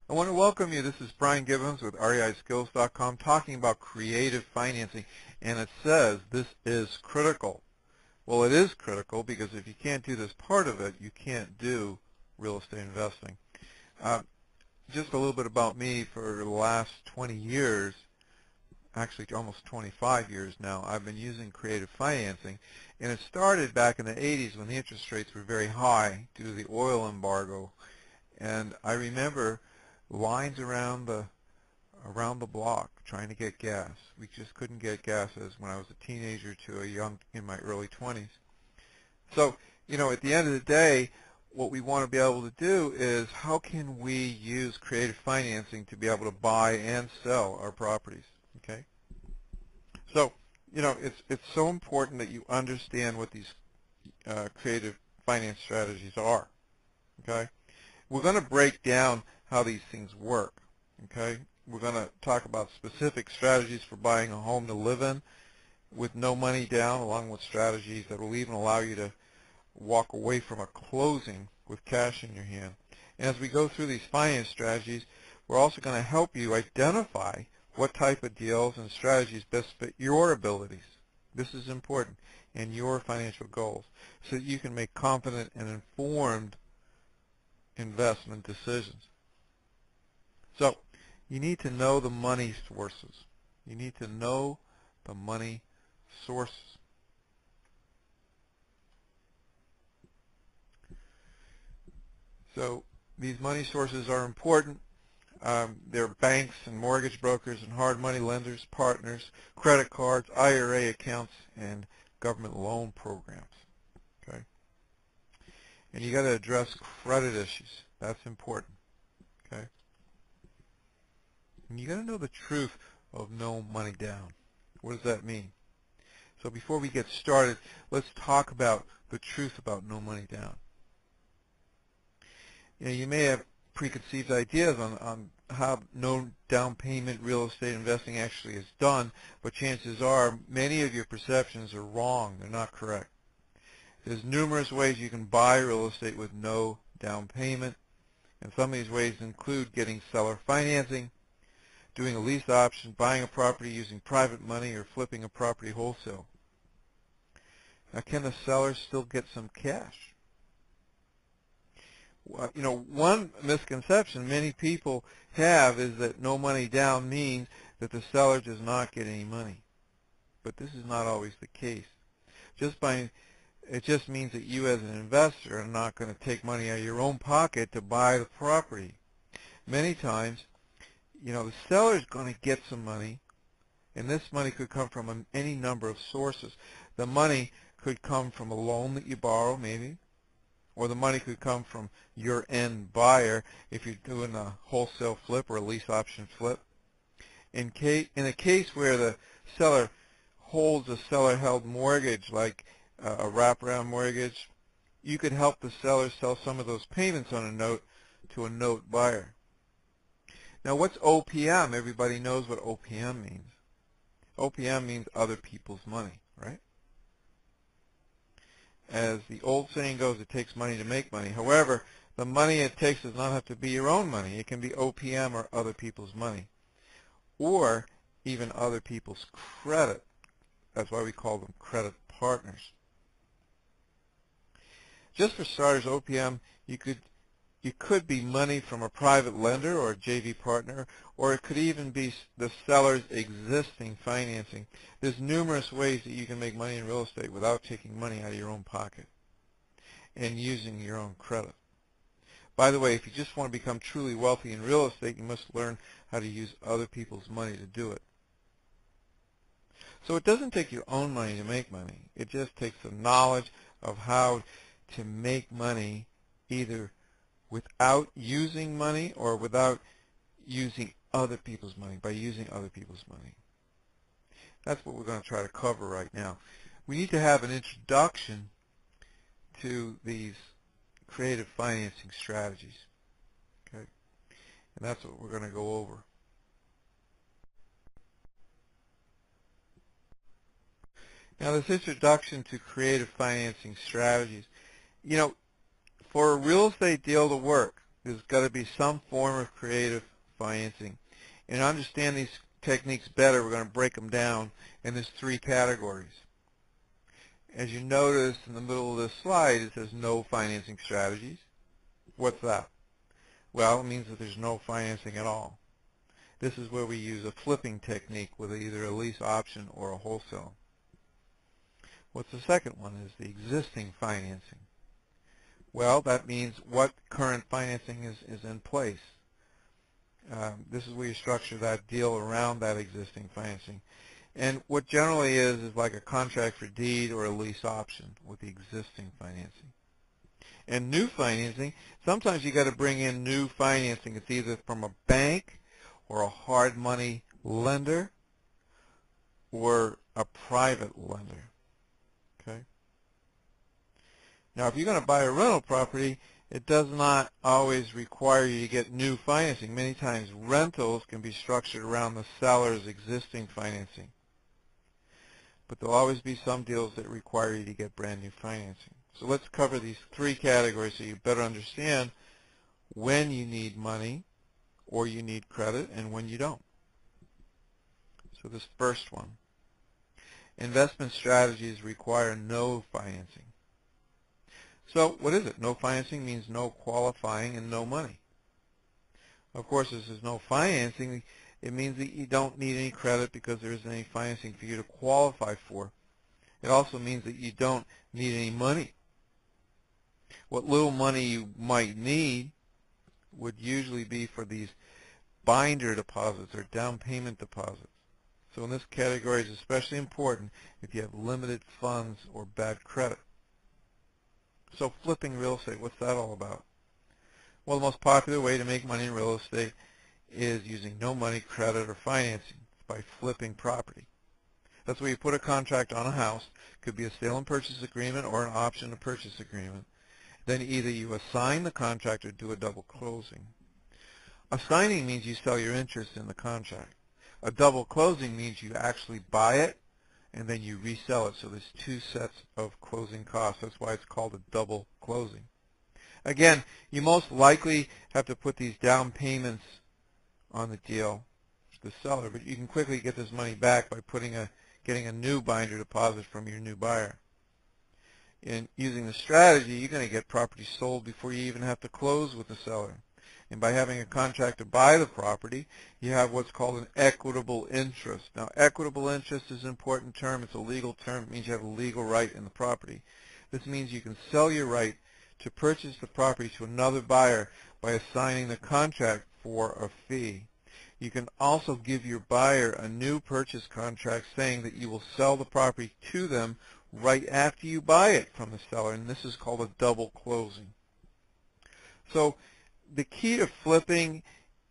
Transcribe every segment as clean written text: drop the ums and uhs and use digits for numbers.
I want to welcome you. This is Brian Gibbons with REISkills.com talking about creative financing, and it says this is critical. Well, it is critical because if you can't do this part of it, you can't do real estate investing. Uh, just a little bit about me. For the last 20 years, actually almost 25 years now, I've been using creative financing, and it started back in the 80s when the interest rates were very high due to the oil embargo. And I remember lines around the block trying to get gas. We just couldn't get gas as when I was a teenager to a young in my early 20s. So, at the end of the day, what we want to be able to do is how can we use creative financing to be able to buy and sell our properties, okay? So, it's so important that you understand what these creative finance strategies are, okay? We're going to break down how these things work, okay? We're going to talk about specific strategies for buying a home to live in with no money down, along with strategies that will even allow you to walk away from a closing with cash in your hand. And as we go through these finance strategies, we're also going to help you identify what type of deals and strategies best fit your abilities. This is important, and your financial goals, so that you can make confident and informed investment decisions. So you need to know the money sources. You need to know the money sources. So these money sources are important. They're banks and mortgage brokers and hard money lenders, partners, credit cards, IRA accounts, and government loan programs. Okay, and you got to address credit issues. That's important. Okay, and you got to know the truth of no money down. What does that mean? So before we get started, let's talk about the truth about no money down. You may have preconceived ideas on how no down payment real estate investing actually is done, but chances are many of your perceptions are wrong. They're not correct. There's numerous ways you can buy real estate with no down payment, and some of these ways include getting seller financing, doing a lease option, buying a property using private money, or flipping a property wholesale. Now, can the seller still get some cash? One misconception many people have is that no money down means that the seller does not get any money. But this is not always the case. It just means that you as an investor are not going to take money out of your own pocket to buy the property. Many times, the seller is going to get some money, and this money could come from any number of sources. The money could come from a loan that you borrow, maybe, or the money could come from your end buyer if you're doing a wholesale flip or a lease option flip. In a case where the seller holds a seller-held mortgage, like a wraparound mortgage, you could help the seller sell some of those payments on a note to a note buyer. Now, what's OPM? Everybody knows what OPM means. OPM means other people's money, right? As the old saying goes, it takes money to make money. However, the money it takes does not have to be your own money. It can be OPM or other people's money, or even other people's credit. That's why we call them credit partners. Just for starters, OPM, you could be money from a private lender or a JV partner, or it could even be the seller's existing financing. There's numerous ways that you can make money in real estate without taking money out of your own pocket and using your own credit. By the way, if you just want to become truly wealthy in real estate, you must learn how to use other people's money to do it. So it doesn't take your own money to make money. It just takes the knowledge of how to make money either without using money or without using other people's money, by using other people's money. That's what we're going to try to cover right now. We need to have an introduction to these creative financing strategies, okay? And that's what we're going to go over. Now, this introduction to creative financing strategies, for a real estate deal to work, there's got to be some form of creative financing. And to understand these techniques better, we're going to break them down, and there's 3 categories. As you notice in the middle of this slide, it says no financing strategies. What's that? Well, it means that there's no financing at all. This is where we use a flipping technique with either a lease option or a wholesale. What's the second one is the existing financing. Well, that means what current financing is in place. This is where you structure that deal around that existing financing. And what generally is like a contract for deed or a lease option with the existing financing. And new financing, sometimes you got to bring in new financing. It's either from a bank or a hard money lender or a private lender. Okay. Now, if you're going to buy a rental property, it does not always require you to get new financing. Many times rentals can be structured around the seller's existing financing. But there'll always be some deals that require you to get brand new financing. So let's cover these 3 categories so you better understand when you need money or you need credit and when you don't. So this first one, investment strategies require no financing. So what is it? No financing means no qualifying and no money. Of course, this is no financing. It means that you don't need any credit because there isn't any financing for you to qualify for. It also means that you don't need any money. What little money you might need would usually be for these binder deposits or down payment deposits. So in this category is especially important if you have limited funds or bad credit. So flipping real estate, what's that all about? Well, the most popular way to make money in real estate is using no money, credit, or financing. It's by flipping property. That's where you put a contract on a house. It could be a sale and purchase agreement or an option to purchase agreement. Then either you assign the contract or do a double closing. Assigning means you sell your interest in the contract. A double closing means you actually buy it and then you resell it. So there's 2 sets of closing costs. That's why it's called a double closing. Again, you most likely have to put these down payments on the deal to the seller, but you can quickly get this money back by getting a new binder deposit from your new buyer. In using the strategy, you're going to get property sold before you even have to close with the seller. And by having a contract to buy the property, you have what's called an equitable interest. Now, equitable interest is an important term. It's a legal term. It means you have a legal right in the property. This means you can sell your right to purchase the property to another buyer by assigning the contract for a fee. You can also give your buyer a new purchase contract saying that you will sell the property to them right after you buy it from the seller, and this is called a double closing. So the key to flipping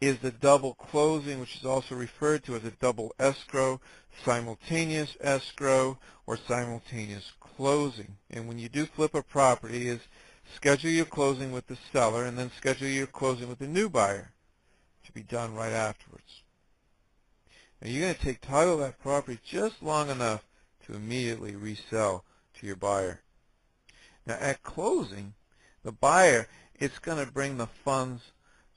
is the double closing, which is also referred to as a double escrow, simultaneous escrow, or simultaneous closing. And when you do flip a property, is schedule your closing with the seller and then schedule your closing with the new buyer to be done right afterwards. Now you're going to take title of that property just long enough to immediately resell to your buyer. Now at closing, the buyer, it's going to bring the funds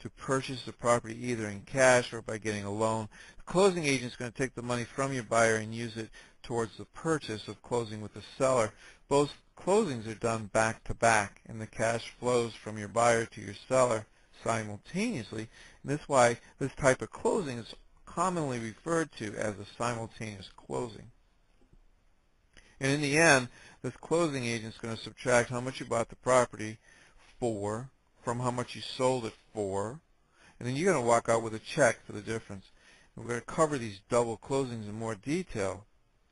to purchase the property either in cash or by getting a loan. The closing agent is going to take the money from your buyer and use it towards the purchase of closing with the seller. Both closings are done back to back, and the cash flows from your buyer to your seller simultaneously. And this is why this type of closing is commonly referred to as a simultaneous closing. And in the end, this closing agent is going to subtract how much you bought the property for from how much you sold it for, and then you're going to walk out with a check for the difference. And we're going to cover these double closings in more detail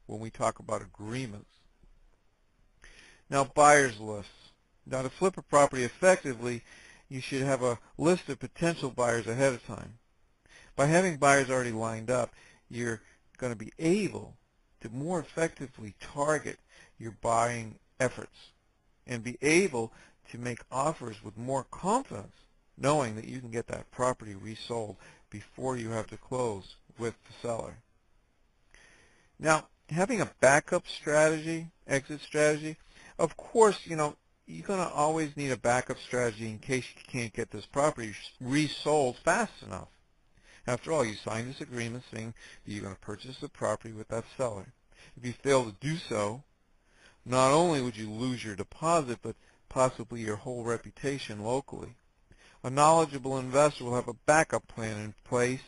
when we talk about agreements. Now, buyer's lists. Now, to flip a property effectively, you should have a list of potential buyers ahead of time. By having buyers already lined up, you're going to be able to more effectively target your buying efforts and be able to make offers with more confidence, knowing that you can get that property resold before you have to close with the seller. Now, having a backup strategy, exit strategy, of course, you're going to always need a backup strategy in case you can't get this property resold fast enough. After all, you signed this agreement saying that you're going to purchase the property with that seller. If you fail to do so, not only would you lose your deposit, but possibly your whole reputation locally. A knowledgeable investor will have a backup plan in place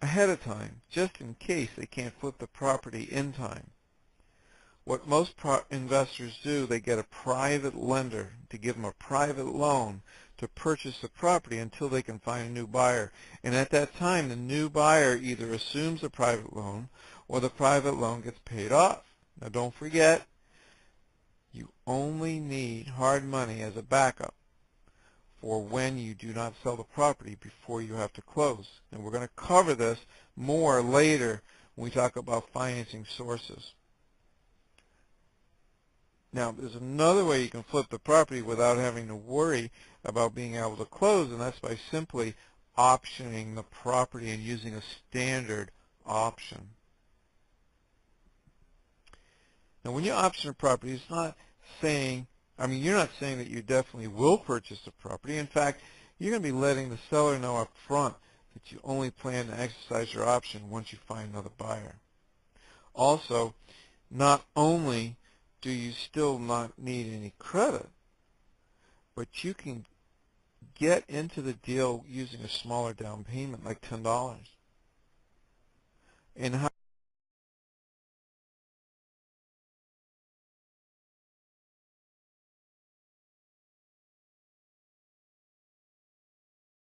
ahead of time, just in case they can't flip the property in time. What most investors do, they get a private lender to give them a private loan to purchase the property until they can find a new buyer. And at that time, the new buyer either assumes the private loan or the private loan gets paid off. Now, don't forget, you only need hard money as a backup for when you do not sell the property before you have to close. And we're going to cover this more later when we talk about financing sources. Now, there's another way you can flip the property without having to worry about being able to close, and that's by simply optioning the property and using a standard option. Now, when you option a property, it's not saying, you're not saying that you definitely will purchase the property. In fact, you're going to be letting the seller know up front that you only plan to exercise your option once you find another buyer. Also, not only do you still not need any credit, but you can get into the deal using a smaller down payment, like $10. And how